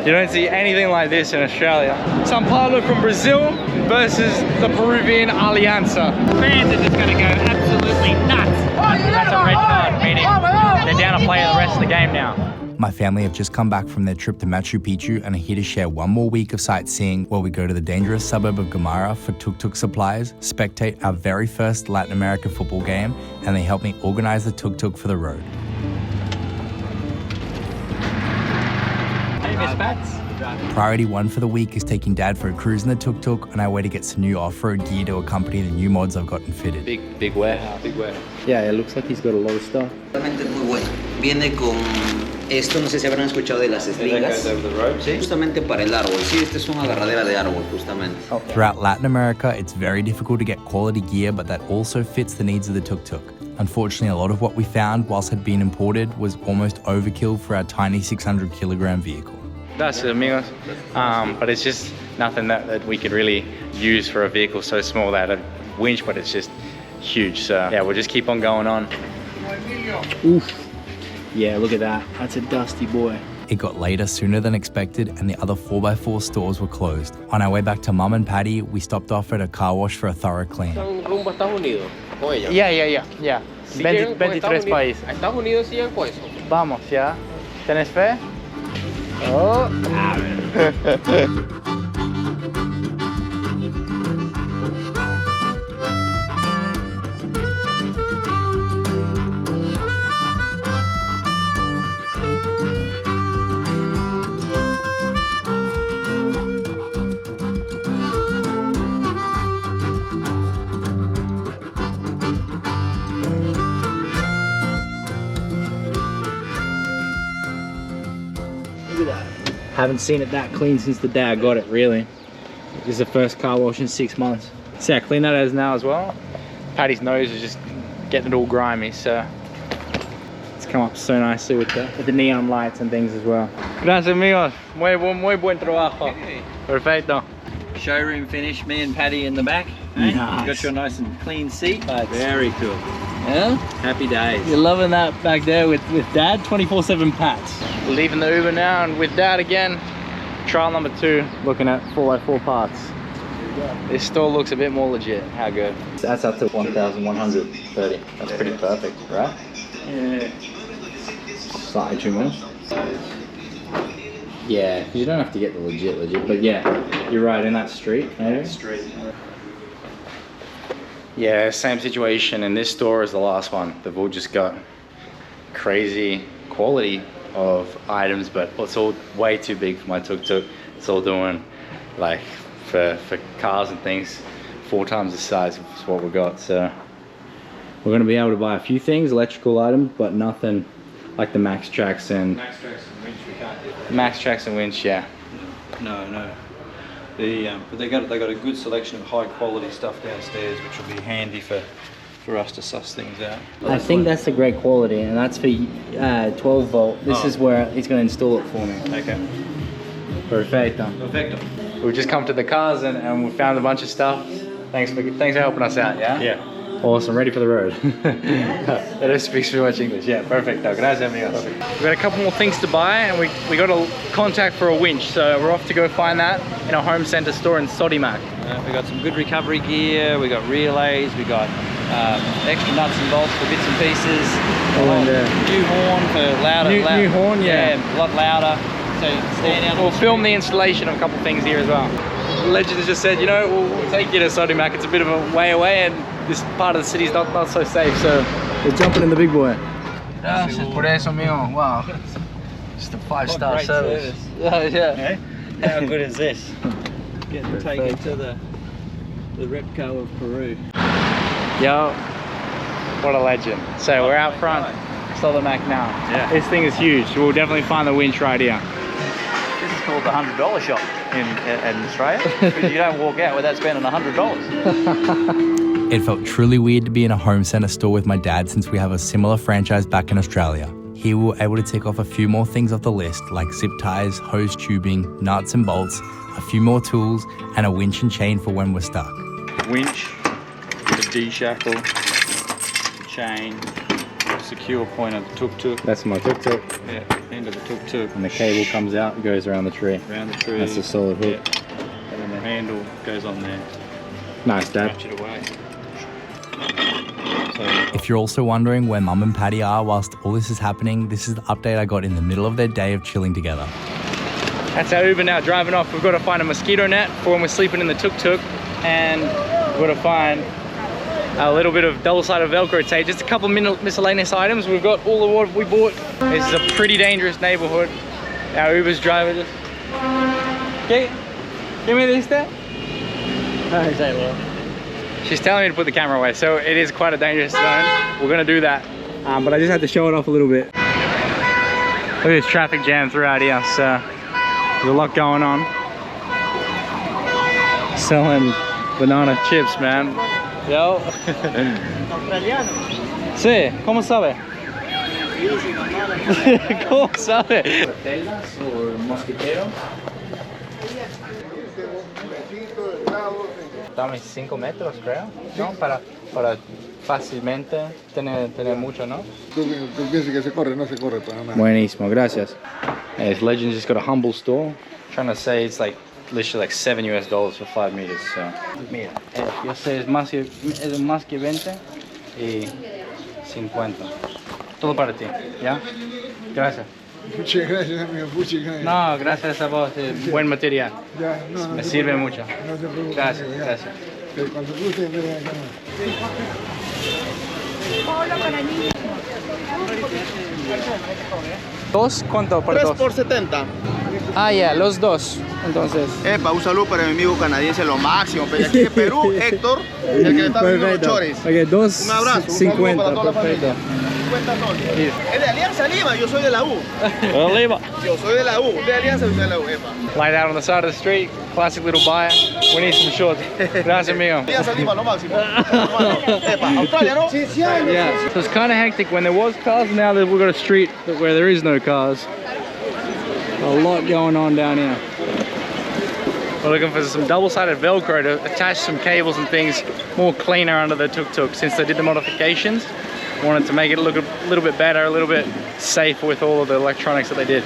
You don't see anything like this in Australia. Some pilot from Brazil versus the Peruvian Alianza. Fans are just gonna go absolutely nuts. That's a red card, meaning they're down to play the rest of the game now. My family have just come back from their trip to Machu Picchu and are here to share one more week of sightseeing where we go to the dangerous suburb of Gamara for tuk-tuk supplies, spectate our very first Latin America football game, and they help me organize the tuk-tuk for the road. Hey, Miss Bats. Priority one for the week is taking Dad for a cruise in the tuk-tuk on our way to get some new off-road gear to accompany the new mods I've gotten fitted. Big warehouse. Big warehouse. Yeah, it looks like he's got a lot of stuff. Realmente muy bueno. Viene con esto, no sé si habrán escuchado de las esligas. Sí, justamente para el árbol. Sí, este es una agarradera de árbol, justamente. Throughout Latin America, it's very difficult to get quality gear, but that also fits the needs of the tuk-tuk. Unfortunately, a lot of what we found, whilst had been imported, was almost overkill for our tiny 600-kilogram vehicle. That's it, amigos. But it's just nothing that we could really use for a vehicle so small. That a winch, but it's just huge. So yeah, we'll just keep on going on. Oof. Yeah, look at that. That's a dusty boy. It got later sooner than expected and the other 4x4 stores were closed. On our way back to Mum and Patty, we stopped off at a car wash for a thorough clean. Rumbo a Estados Unidos con ella. Yeah. 23 países. A Estados Unidos siguen con eso. Vamos, ya. ¿Tenés fe? Oh. Haven't seen it that clean since the day I got it, really. This is the first car wash in 6 months. See how clean that is now as well? Patty's nose is just getting it all grimy, so it's come up so nicely with the neon lights and things as well. Gracias, amigos. Muy buen trabajo. Perfecto. Showroom finish, me and Patty in the back. Eh? Nice. Got your nice and clean seat. Very cool. Yeah? Happy days. You're loving that back there with Dad, 24/7 pats. Leaving the Uber now and with Dad again. Trial number 2, looking at 4x4 parts. This store looks a bit more legit. How good? That's up to 1,130. That's pretty perfect, right? Yeah. Slightly too much. Yeah, you don't have to get the legit, but yeah, you're right, in that street, maybe? Yeah, same situation in this store as the last one. They've all just got crazy quality of items, but it's all way too big for my tuk-tuk. It's all doing like for cars and things 4 times the size of what we got. So we're going to be able to buy a few things, electrical items, but nothing like the Max Tracks and Winch we can't do that. Max Tracks and Winch, yeah. No. But they got a good selection of high quality stuff downstairs, which will be handy for us to suss things out. I think that's the great quality, and that's for 12 volt. This is where he's going to install it for me. Okay. Perfecto. We've just come to the cars and we found a bunch of stuff. Thanks for helping us out, yeah? Yeah. Awesome, ready for the road. They don't speak too much English. Yeah, perfecto. Gracias, amigos. We've got a couple more things to buy and we got a contact for a winch, so we're off to go find that in a home center store in Sodimac. We got some good recovery gear, we got relays, we got extra nuts and bolts for bits and pieces. New horn for louder. New horn, yeah. A lot louder. So stand out. We'll film the installation of a couple things here as well. Legend has just said, you know, we'll take you to Sodimac. It's a bit of a way away and this part of the city's not so safe, so we're jumping in the big boy. Gracias por eso, amigo. Wow. Just a 5-star service. Yeah. How good is this? Getting taken to the Repco of Peru. Yo, what a legend. So we're out front, Sodimac now. Yeah. This thing is huge. We'll definitely find the winch right here. This is called the $100 shop in Australia, because you don't walk out without spending $100. It felt truly weird to be in a home center store with my dad since we have a similar franchise back in Australia. Here we were able to take off a few more things off the list, like zip ties, hose tubing, nuts and bolts, a few more tools, and a winch and chain for when we're stuck. Winch, the D-shackle, the chain, secure point of the tuk-tuk. That's my tuk-tuk. Yeah, end of the tuk-tuk. And the cable comes out and goes around the tree. Around the tree. That's a solid hook. Yeah. And then the handle goes on there. Nice, Dad. Ratchet away. If you're also wondering where Mum and Patty are whilst all this is happening, this is the update I got in the middle of their day of chilling together. That's our Uber now driving off. We've got to find a mosquito net for when we're sleeping in the tuk-tuk, and we've got to find a little bit of double-sided Velcro tape, just a couple of miscellaneous items. We've got all of what we bought. This is a pretty dangerous neighborhood. Our Uber's driver just... Okay, give me this there. She's telling me to put the camera away, so it is quite a dangerous zone. We're gonna do that, but I just had to show it off a little bit. Look at this traffic jam throughout here, so there's a lot going on. Selling banana chips, man. Yo. Sí, ¿cómo sabe? ¿Cómo sabe? Telas o mosquitero. Dame 5 metros, creo, ¿no? Para fácilmente tener mucho, ¿no? Tú piensas que se corre, no se corre para nada. Buenísimo, gracias. Hey, this Legends just got a humble store. Trying to say it's like literally like $7 for 5 meters. So, mira, yo sé es más que 20 y 50. Todo para ti, ¿ya? Gracias. Muchas gracias, amigo. Muchas gracias. No, gracias a vos. Buen material. Ya, no, Me sirve mucho. No te preocupes. Gracias, amigo, ya. gracias. Cuando guste, ven acá. ¿Dos? ¿Cuánto por 3 dos? por 70. Ah, ya, los dos. Entonces. Epa, un saludo para mi amigo canadiense, lo máximo. Pero aquí de Perú, Héctor, el que le está vendiendo los chores. Ok, dos. Un abrazo, un 50, saludo para toda la perfecto. familia. 50 soles. Es de Alianza Lima, yo soy de la U. Lima. Yo soy de la U. De Alianza, yo soy de la U, epa. Light out on the side of the street, classic little buyer. We need some shorts. Gracias, amigo. Alianza Lima, lo máximo. Epa, Australia, ¿no? Yeah, so it's kind of hectic when there was cars. Now that we've got a street where there is no cars. A lot going on down here. We're looking for some double-sided Velcro to attach some cables and things more cleaner under the tuk-tuk since they did the modifications. Wanted to make it look a little bit better, a little bit safer with all of the electronics that they did.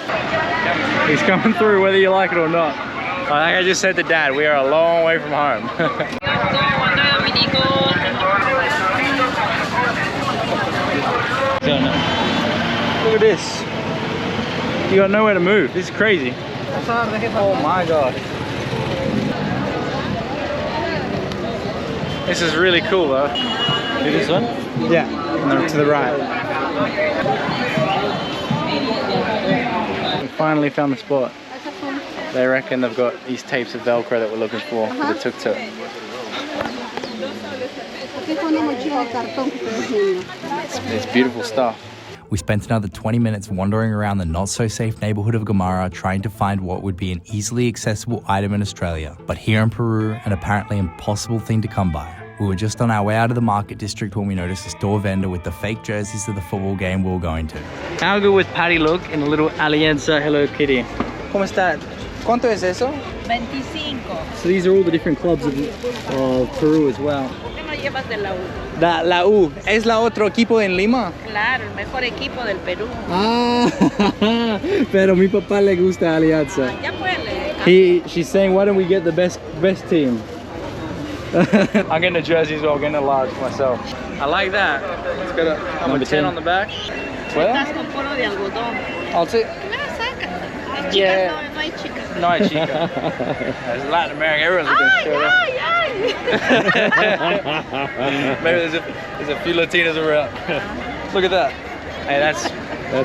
He's coming through whether you like it or not. Like I just said to Dad, we are a long way from home. Look at this. You got nowhere to move. This is crazy. Oh my god. This is really cool though. See this one? Yeah, to the right. We finally found the spot. They reckon they've got these tapes of Velcro that we're looking for the tuk-tuk. It's beautiful stuff. We spent another 20 minutes wandering around the not-so-safe neighbourhood of Gamara trying to find what would be an easily accessible item in Australia, but here in Peru, an apparently impossible thing to come by. We were just on our way out of the market district when we noticed a store vendor with the fake jerseys of the football game we were going to. How good would Patty look in a little Alianza Hello Kitty? ¿Cómo está? ¿Cuánto es eso? 25. So these are all the different clubs of Peru as well. ¿Por qué no llevas de la U? La U, ¿es la otro equipo en Lima? Claro, el mejor equipo del Perú. Ah, pero mi papá le gusta Alianza. Ya puede. She's saying, why don't we get the best team? I'm getting a jersey as well, getting a large myself. I like that. It's got a number 10 on the back. Estás con polo de algodón. I'll take. ¿Qué me la sacas? Hay chicas, Yeah. no hay chicas. No hay chica. It's Latin America, everyone's looking short. Ay, ay. Maybe there's a few Latinas around. Look at that. Hey, that's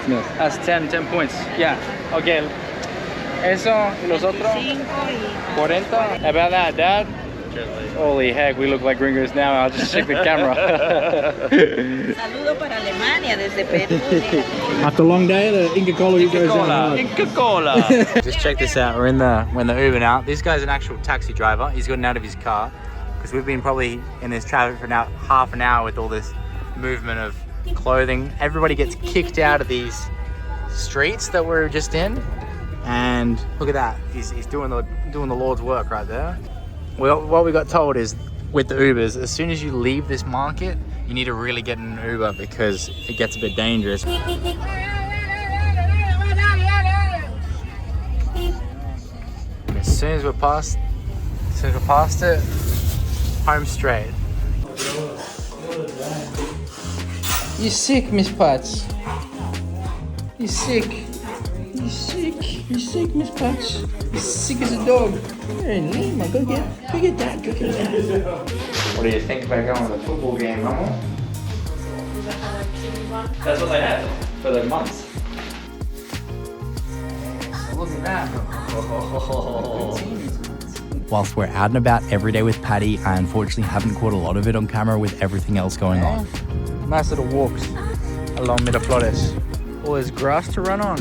nice. That's 10 points. Yeah. Okay. Eso y los otros 40. About that, Dad? Holy heck, we look like gringos now. I'll just check the camera. Saludo para Alemania desde Perú. After a long day, the Inca Cola goes down hard. Inca Cola. Just check this out. We're in the Uber now. This guy's an actual taxi driver. He's gotten out of his car because we've been probably in this traffic for now half an hour with all this movement of clothing. Everybody gets kicked out of these streets that we're just in, and look at that. He's doing the Lord's work right there. Well, what we got told is with the Ubers, as soon as you leave this market, you need to really get in an Uber because it gets a bit dangerous. As soon as we're past it, home straight. You sick, Miss Potts? You sick? You sick? You sick, Miss Potts? You sick as a dog. Hey, Lima, go get that. Go get that. What do you think about going to the football game, Mama? That's what they had for the months. Look at that. Whilst we're out and about every day with Patty, I unfortunately haven't caught a lot of it on camera with everything else going on. Nice little walks along Miraflores. All this grass to run on.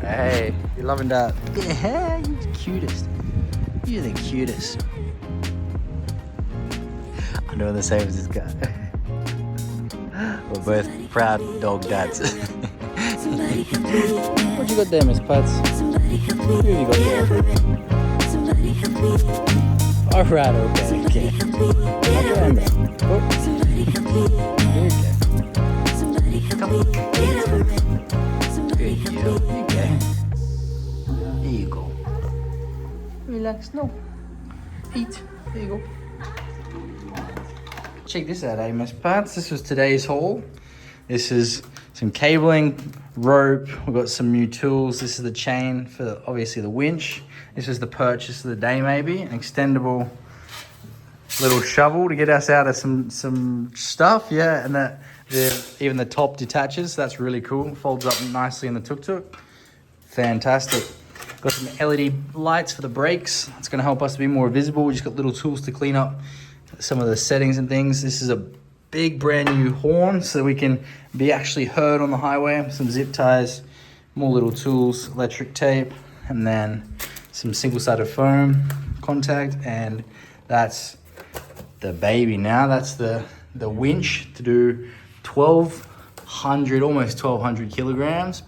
Hey, you're loving that. Yeah, you're the cutest. You're the cutest. I'm doing the same as this guy. We're both proud dog dads. What you got there, Miss Potts? Who have you got there? Alright, okay. Okay. Here you go. Relax, no. Eat. There you go. Check this out, Miss Potts. This was today's haul. This is some cabling, rope. We've got some new tools. This is the chain for obviously the winch. This was the purchase of the day, maybe an extendable little shovel to get us out of some stuff. Yeah, and even the top detaches. That's really cool. Folds up nicely in the tuk-tuk. Fantastic. Got some LED lights for the brakes. It's going to help us to be more visible. We just got little tools to clean up some of the settings and things. This is a big brand new horn so we can be actually heard on the highway. Some zip ties, more little tools, electric tape, and then some single-sided foam contact, and that's the baby now. That's the winch to do 1,200, almost 1,200 kilograms,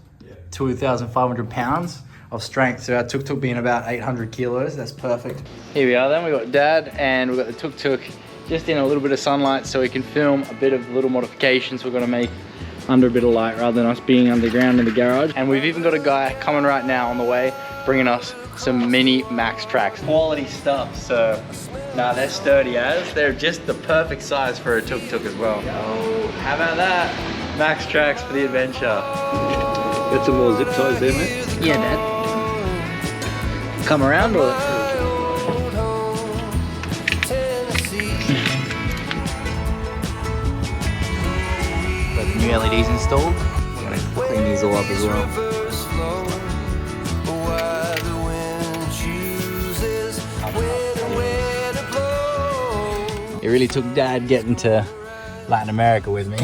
2,500 pounds of strength. So our tuk-tuk being about 800 kilos, that's perfect. Here we are then, we've got Dad and we've got the tuk-tuk just in a little bit of sunlight so we can film a bit of little modifications we're gonna make under a bit of light rather than us being underground in the garage. And we've even got a guy coming right now on the way, bringing us some mini Max tracks. Quality stuff, so nah, they're sturdy as. They're just the perfect size for a tuk-tuk as well. Yo, how about that? Max tracks for the adventure. Got some more zip ties there, mate? Yeah, Dad. Come around or? Got the new LEDs installed. We're gonna clean these all up as well. It really took Dad getting to Latin America with me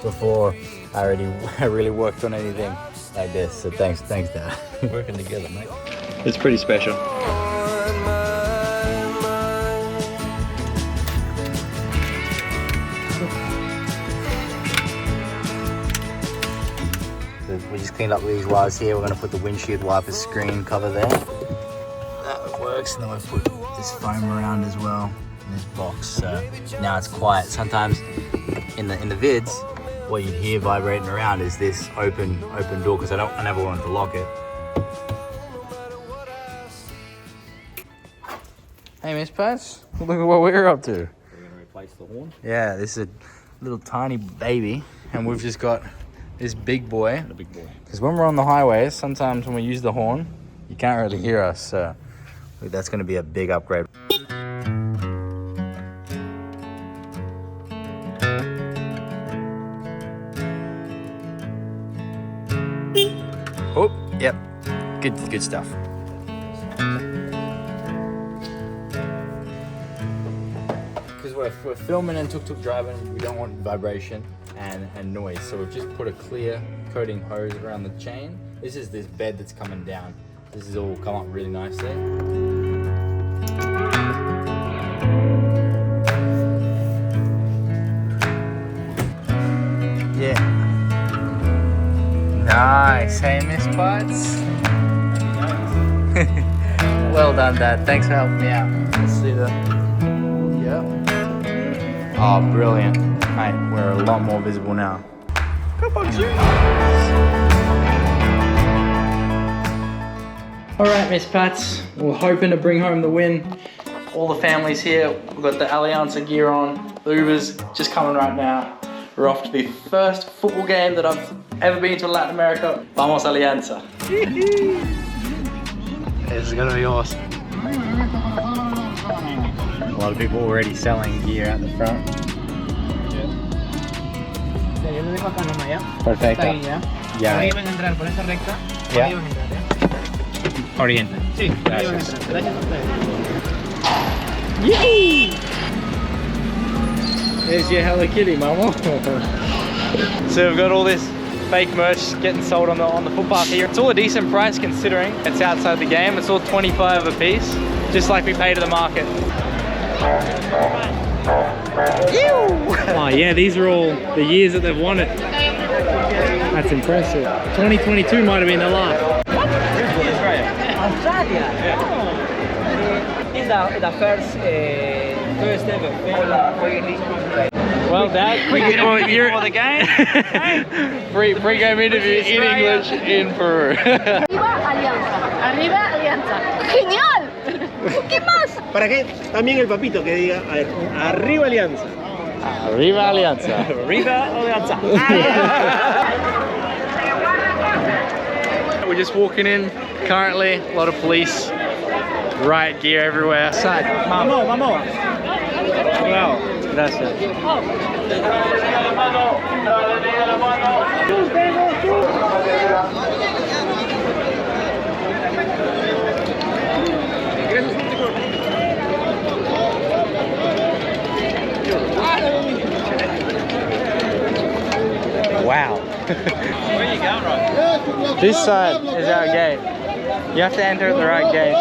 before I really worked on anything like this. So thanks Dad. Working together, mate. It's pretty special. So we just cleaned up these wires here. We're going to put the windshield wiper screen cover there. That works. And then we'll put this foam around as well in this box. So now it's quiet. Sometimes in the vids, what you'd hear vibrating around is this open door because I never wanted to lock it. Hey, Miss Potts, look at what we're up to. We're going to replace the horn. Yeah, this is a little tiny baby, and we've just got this big boy. The big boy. Because when we're on the highways, sometimes when we use the horn, you can't really hear us. So that's going to be a big upgrade. Oh, yep, good stuff. Because we're filming and tuk-tuk driving, we don't want vibration and noise, so we've just put a clear coating hose around the chain. This is this bed that's coming down. This has all come up really nicely. Yeah. Nice. Hey, Miss Potts. Well done, Dad. Thanks for helping me out. Let's see the. Yep. Oh, brilliant. Mate, we're a lot more visible now. All right, Miss Pats, we're hoping to bring home the win. All the families here, we've got the Alianza gear on. The Uber's just coming right now. We're off to the first football game that I've ever been to in Latin America. Vamos Alianza. This is gonna be awesome. A lot of people already selling gear at the front. Perfecto. Ya. Ahí van a entrar por esa recta. Ya. Ahí van a entrar, ¿eh? Oriente. Sí, Gracias. Gracias a ustedes. There's your Hello Kitty, mama. So we've got all this fake merch getting sold on the footpath here. It's all a decent price considering it's outside the game. It's all 25 a piece, just like we pay to the market. Oh yeah, these are all the years that they've won it. That's impressive. 2022 might have been the last. Australia. It's the first ever. Well, Dad, you're for the game. Pre-game interview in English in Peru. Arriba Alianza. ¡Genial! ¿Qué más? ¿Para qué? También el papito que diga, a ver, arriba Alianza. Arriba Alianza. Arriba Alianza. We're just walking in currently. A lot of police, riot gear everywhere. Side. Vamos, vamos. Bravo. Gracias. Wow. Where are you going, right? This side is our gate. You have to enter at the right gate.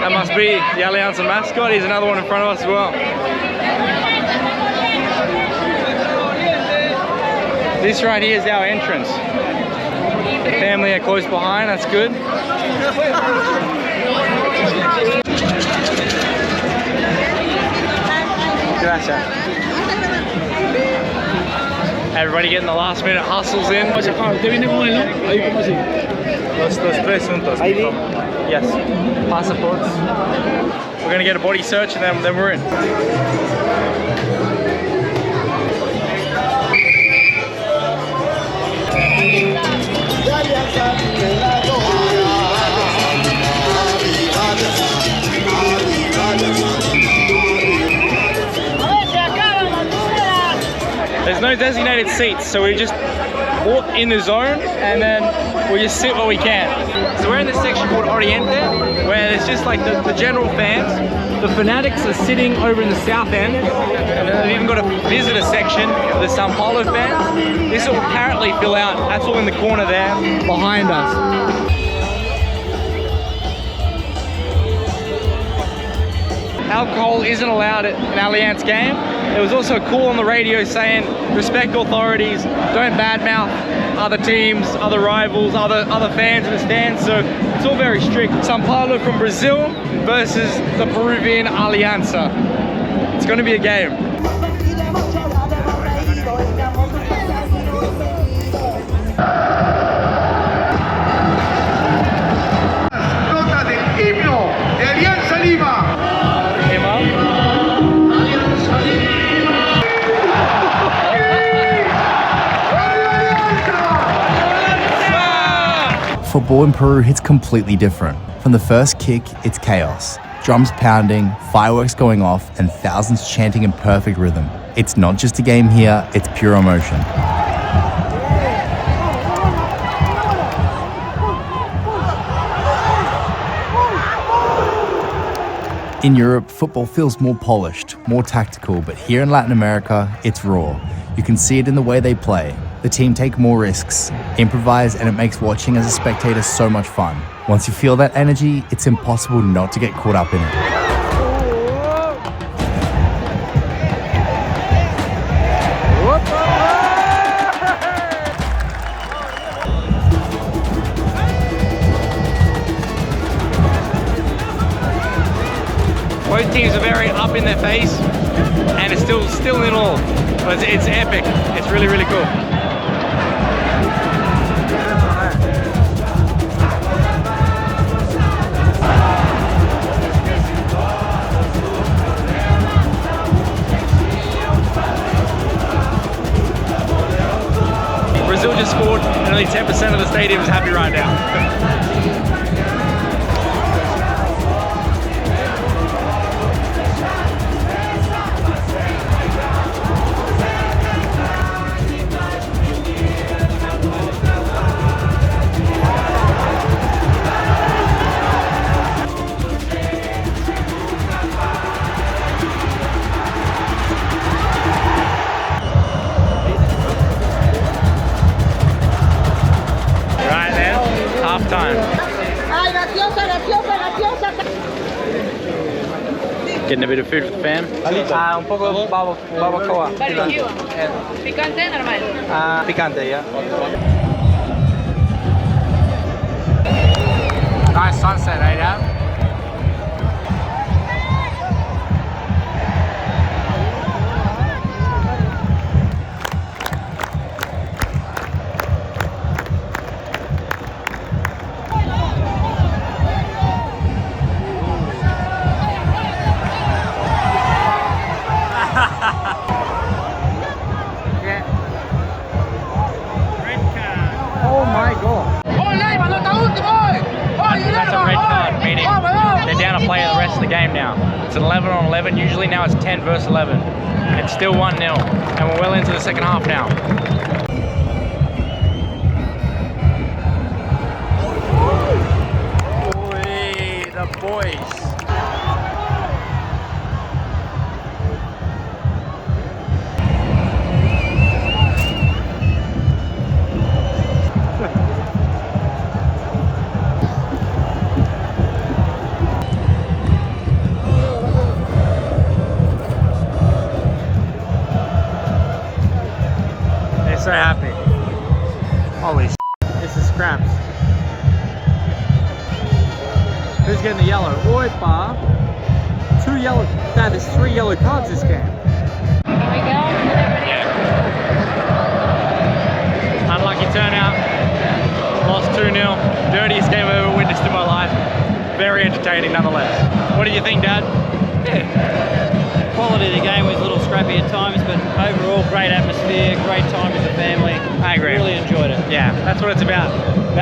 That must be the Alianza mascot. Here's another one in front of us as well. This right here is our entrance. The family are close behind, that's good. Gracias. Everybody getting the last minute hustles in. Los tres juntos. Yes. Passports. We're gonna get a body search and then we're in. There's no designated seats, so we just walk in the zone and then we just sit where we can. So we're in this section called Oriente, where there's just like the general fans. The fanatics are sitting over in the south end, and then they've even got a visitor section for the Sao Paulo fans. This will apparently fill out. That's all in the corner there behind us. Alcohol isn't allowed at an Allianz game. There was also a call on the radio saying respect authorities, don't badmouth other teams, other rivals, other fans in the stands. So it's all very strict. Sao Paulo from Brazil versus the Peruvian Alianza. It's going to be a game. Nota del himno de Alianza Lima. Football in Peru hits completely different. From the first kick, it's chaos. Drums pounding, fireworks going off, and thousands chanting in perfect rhythm. It's not just a game here, it's pure emotion. In Europe, football feels more polished, more tactical, but here in Latin America, it's raw. You can see it in the way they play. The team take more risks, improvise, and it makes watching as a spectator so much fun. Once you feel that energy, it's impossible not to get caught up in it. Both teams are very up in their face, and it's still in all. But it's epic. It's really, really cool. Brazil just scored, and only 10% of the stadium is happy right now. Time. Getting a bit of food for the fam. Un poco de barbacoa. Barbecue. Picante, normal. Picante, yeah. Nice sunset, eh, Dad? Oh my god. That's a red card, meaning they're down to play the rest of the game now. It's 11 on 11, usually now it's 10 versus 11. It's still 1-0, and we're well into the second half now. Oi, the boys. So happy. Holy s***. This is scraps. Who's getting the yellow? Oi, bar. 2 yellow. Dad, there's 3 yellow cards this game. Yeah. Unlucky turnout. Lost 2-0. Dirtiest game I've ever witnessed in my life. Very entertaining nonetheless. What did you think, Dad? Yeah. Quality of the game was a little scrappy at times, but overall great atmosphere, great time with the family. I agree. Really enjoyed it. Yeah, that's what it's about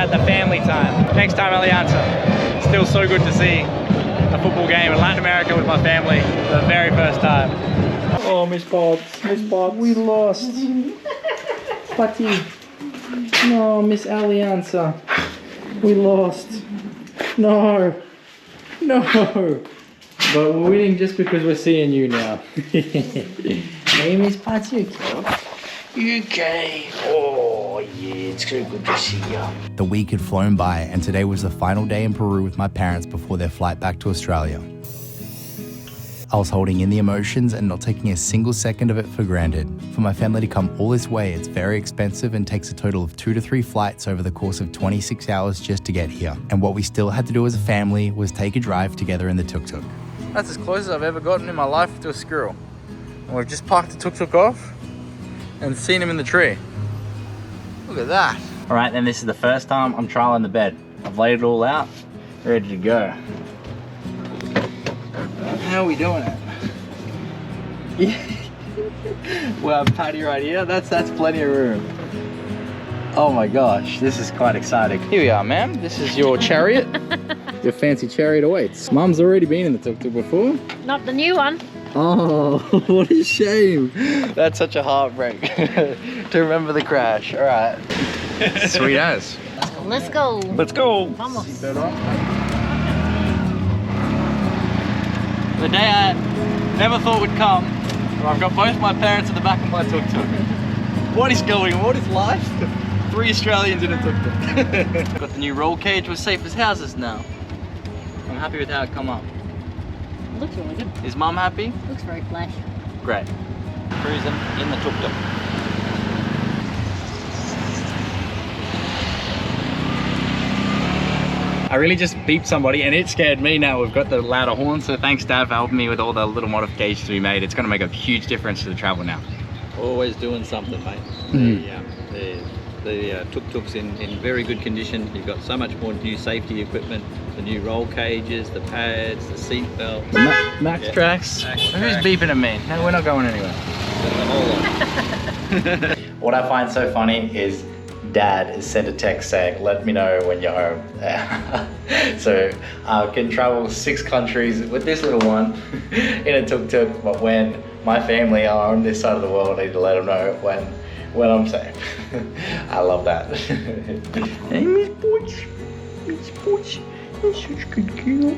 the family time. Next time, Alianza. Still so good to see a football game in Latin America with my family for the very first time. Oh, Miss Pops, we lost. Pati. No, Miss Alianza, we lost. No. But we're winning just because we're seeing you now. Hey, Miss Patty, UK. Oh, yeah, it's so good to see you. The week had flown by, and today was the final day in Peru with my parents before their flight back to Australia. I was holding in the emotions and not taking a single second of it for granted. For my family to come all this way, it's very expensive and takes a total of 2 to 3 flights over the course of 26 hours just to get here. And what we still had to do as a family was take a drive together in the tuk-tuk. That's as close as I've ever gotten in my life to a squirrel. And we've just parked the tuk-tuk off and seen him in the tree. Look at that. All right, then this is the first time I'm trialing the bed. I've laid it all out, ready to go. How are we doing it? Yeah. Well, patio right here, that's plenty of room. Oh my gosh, this is quite exciting. Here we are, ma'am. This is your chariot. Your fancy chariot awaits. Mum's already been in the tuk-tuk before. Not the new one. Oh, what a shame. That's such a heartbreak to remember the crash. All right. Sweet as. Let's go. Let's go. Vamos. The day I never thought would come, where I've got both my parents at the back of my tuk-tuk. What is going on? What is life? 3 Australians in a tuk-tuk. Got the new roll cage with safe as houses now. I'm happy with how it come up. Looks really good. Is Mum happy? Looks very flash. Great. Cruising in the tuk-tuk. I really just beeped somebody and it scared me. Now we've got the louder horn, so thanks Dad for helping me with all the little modifications we made. It's going to make a huge difference to the travel now. Always doing something, mate. The tuk-tuk's in very good condition. You've got so much more new safety equipment, the new roll cages, the pads, the seat belts. Max tracks. Who's beeping at me? No, we're not going anywhere. What I find so funny is Dad has sent a text saying, let me know when you're home. So I can travel 6 countries with this little one in a tuk-tuk, but when my family are on this side of the world, I need to let them know when I'm safe. I love that. Hey, Miss Butch. Miss Butch. You're such a good girl.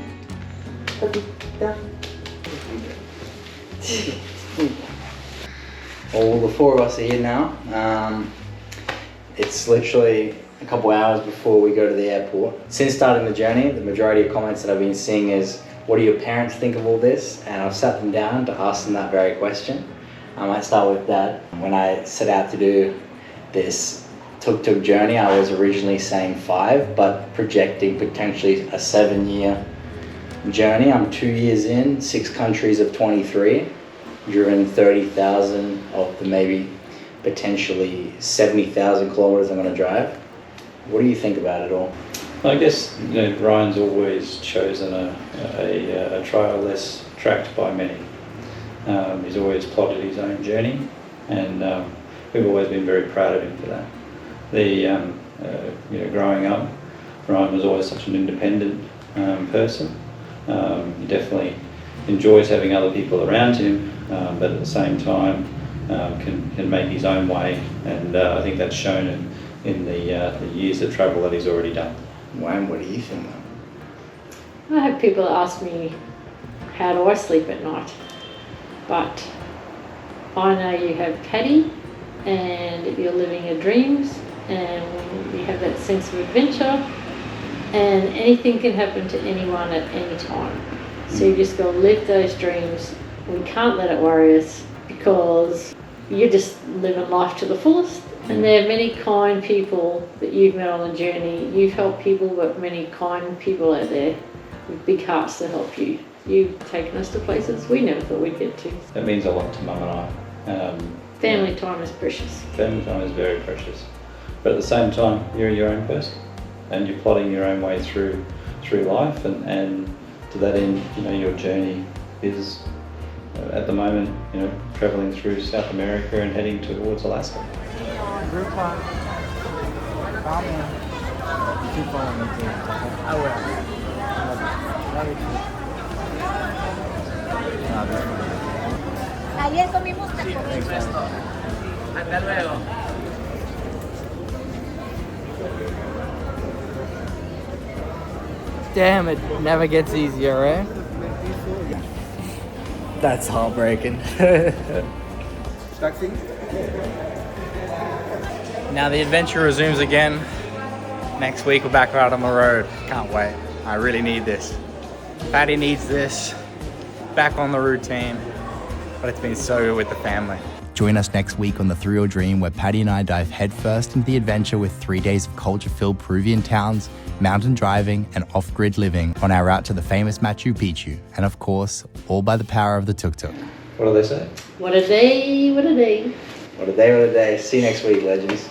All the 4 of us are here now. It's literally a couple hours before we go to the airport. Since starting the journey, the majority of comments that I've been seeing is, what do your parents think of all this? And I've sat them down to ask them that very question. I might start with Dad. When I set out to do this tuk-tuk journey, I was originally saying 5, but projecting potentially a 7-year journey. I'm 2 years in, 6 countries of 23, driven 30,000 of the maybe potentially 70,000 kilometers I'm going to drive. What do you think about it all? I guess Ryan's always chosen a trail less tracked by many. He's always plotted his own journey, and we've always been very proud of him for that. Growing up, Ryan was always such an independent person. He definitely enjoys having other people around him, but at the same time can make his own way, and I think that's shown in the years of travel that he's already done. Wayne, what do you think? I have people ask me, how do I sleep at night? But I know you have Paddy and you're living your dreams and you have that sense of adventure, and anything can happen to anyone at any time. So you just got to live those dreams. We can't let it worry us, because you're just living life to the fullest. And there are many kind people that you've met on the journey. You've helped people, but many kind people out there with big hearts to help you. You've taken us to places we never thought we'd get to. That means a lot to Mum and I. Family time is precious. Family time is very precious. But at the same time, you're your own person, and you're plotting your own way through life, and to that end, your journey is at the moment, traveling through South America and heading towards Alaska. Ayer comimos tacos. Hasta luego. Damn, it never gets easier, right? That's heartbreaking. Now the adventure resumes again. Next week we're back out on the road. Can't wait. I really need this. Patty needs this. Back on the routine. But it's been so good with the family. Join us next week on The Thrill Dream, where Patty and I dive headfirst into the adventure with 3 days of culture-filled Peruvian towns, mountain driving, and off-grid living on our route to the famous Machu Picchu. And of course, all by the power of the tuk-tuk. What do they say? What a day, what a day. What a day, what a day. See you next week, legends.